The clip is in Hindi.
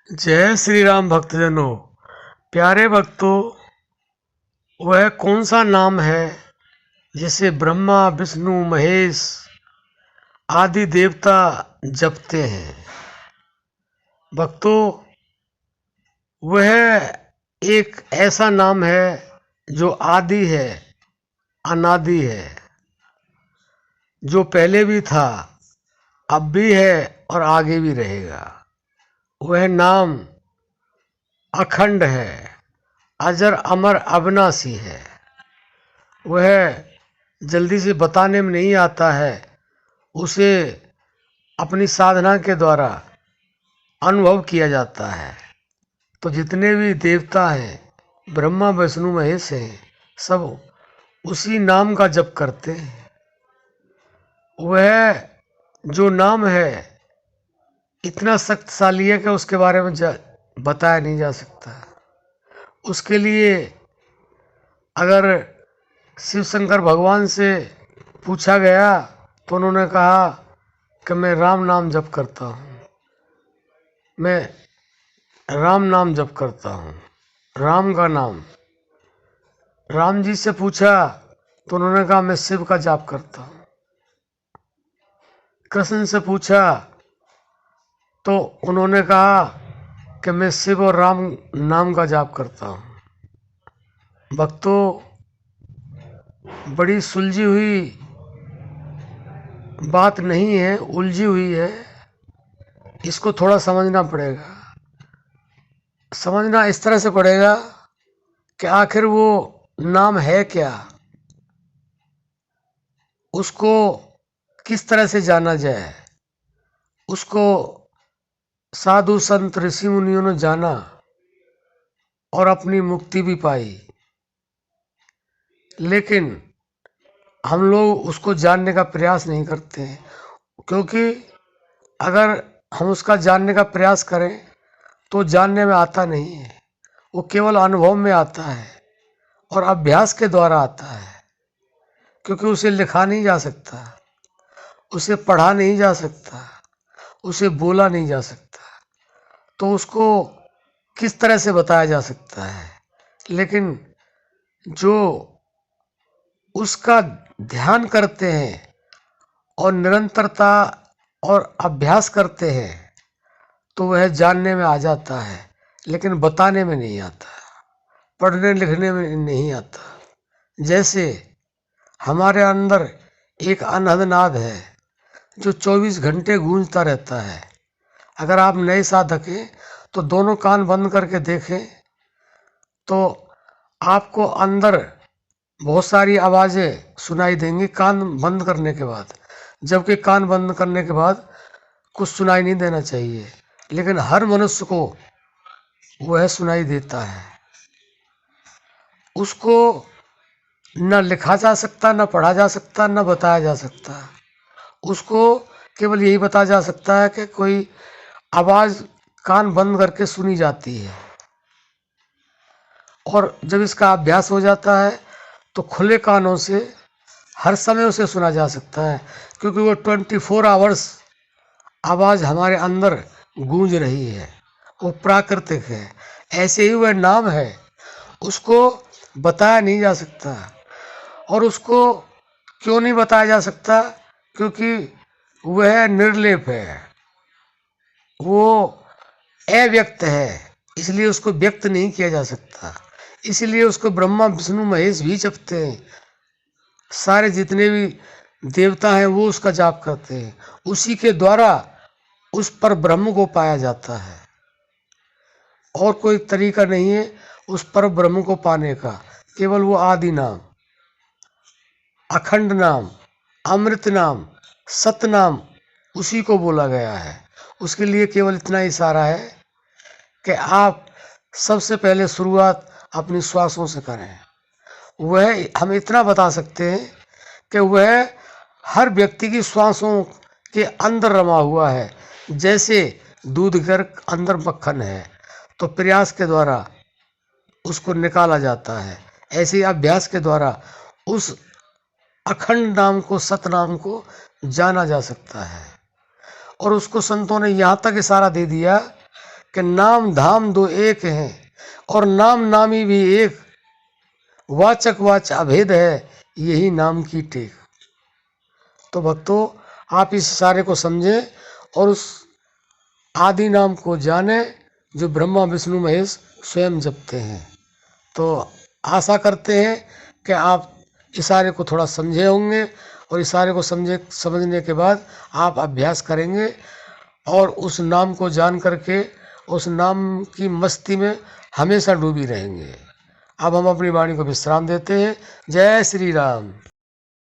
जय श्री राम भक्तजनों। प्यारे भक्तों, वह कौन सा नाम है जिसे ब्रह्मा विष्णु महेश आदि देवता जपते हैं? भक्तों, वह एक ऐसा नाम है जो आदि है, अनादि है, जो पहले भी था, अब भी है और आगे भी रहेगा। वह नाम अखंड है, अजर अमर अविनाशी है। वह जल्दी से बताने में नहीं आता है, उसे अपनी साधना के द्वारा अनुभव किया जाता है। तो जितने भी देवता हैं, ब्रह्मा विष्णु महेश हैं, सब उसी नाम का जप करते हैं। वह जो नाम है इतना शक्तिशाली है कि उसके बारे में बताया नहीं जा सकता। उसके लिए अगर शिव शंकर भगवान से पूछा गया तो उन्होंने कहा कि मैं राम नाम जप करता हूँ, मैं राम नाम जप करता हूँ, राम का नाम। राम जी से पूछा तो उन्होंने कहा मैं शिव का जाप करता हूँ। कृष्ण से पूछा तो उन्होंने कहा कि मैं शिव और राम नाम का जाप करता हूँ। भक्तों, बड़ी सुलझी हुई बात नहीं है, उलझी हुई है। इसको थोड़ा समझना पड़ेगा। समझना इस तरह से पड़ेगा कि आखिर वो नाम है क्या, उसको किस तरह से जाना जाए। उसको साधु संत ऋषि मुनियों ने जाना और अपनी मुक्ति भी पाई, लेकिन हम लोग उसको जानने का प्रयास नहीं करते हैं। क्योंकि अगर हम उसका जानने का प्रयास करें तो जानने में आता नहीं है, वो केवल अनुभव में आता है और अभ्यास के द्वारा आता है। क्योंकि उसे लिखा नहीं जा सकता, उसे पढ़ा नहीं जा सकता, उसे बोला नहीं जा सकता, तो उसको किस तरह से बताया जा सकता है। लेकिन जो उसका ध्यान करते हैं और निरंतरता और अभ्यास करते हैं तो वह जानने में आ जाता है, लेकिन बताने में नहीं आता, पढ़ने लिखने में नहीं आता। जैसे हमारे अंदर एक अनहद नाद है जो 24 घंटे गूंजता रहता है। अगर आप नए साधक हैं तो दोनों कान बंद करके देखें तो आपको अंदर बहुत सारी आवाज़ें सुनाई देंगी कान बंद करने के बाद। जबकि कान बंद करने के बाद कुछ सुनाई नहीं देना चाहिए, लेकिन हर मनुष्य को वह सुनाई देता है। उसको न लिखा जा सकता, न पढ़ा जा सकता, न बताया जा सकता। उसको केवल यही बताया जा सकता है कि कोई आवाज़ कान बंद करके सुनी जाती है, और जब इसका अभ्यास हो जाता है तो खुले कानों से हर समय उसे सुना जा सकता है। क्योंकि वो 24 आवर्स आवाज़ हमारे अंदर गूंज रही है, वो प्राकृतिक है। ऐसे ही वह नाम है, उसको बताया नहीं जा सकता। और उसको क्यों नहीं बताया जा सकता? क्योंकि वह निर्लेप है, वो अव्यक्त है, इसलिए उसको व्यक्त नहीं किया जा सकता। इसलिए उसको ब्रह्मा विष्णु महेश भी जपते हैं। सारे जितने भी देवता हैं वो उसका जाप करते हैं। उसी के द्वारा उस पर ब्रह्म को पाया जाता है, और कोई तरीका नहीं है उस पर ब्रह्म को पाने का। केवल वो आदि नाम, अखंड नाम, अमृत नाम, सत नाम, उसी को बोला गया है। उसके लिए केवल इतना इशारा है कि आप सबसे पहले शुरुआत अपनी श्वासों से करें। वह हम इतना बता सकते हैं कि वह हर व्यक्ति की श्वासों के अंदर रमा हुआ है। जैसे दूध के अंदर मक्खन है तो प्रयास के द्वारा उसको निकाला जाता है, ऐसे ही अभ्यास के द्वारा उस अखंड नाम को, सतनाम को जाना जा सकता है। और उसको संतों ने यहाँ तक इशारा दे दिया कि नाम धाम दो एक हैं और नाम नामी भी एक, वाचक वाच अभेद है यही नाम की टेक। तो भक्तों, आप इस सारे को समझें और उस आदि नाम को जाने जो ब्रह्मा विष्णु महेश स्वयं जपते हैं। तो आशा करते हैं कि आप इशारे को थोड़ा समझे होंगे और इशारे को समझने के बाद आप अभ्यास करेंगे और उस नाम को जान करके उस नाम की मस्ती में हमेशा डूबी रहेंगे। अब हम अपनी वाणी को विश्राम देते हैं। जय श्री राम।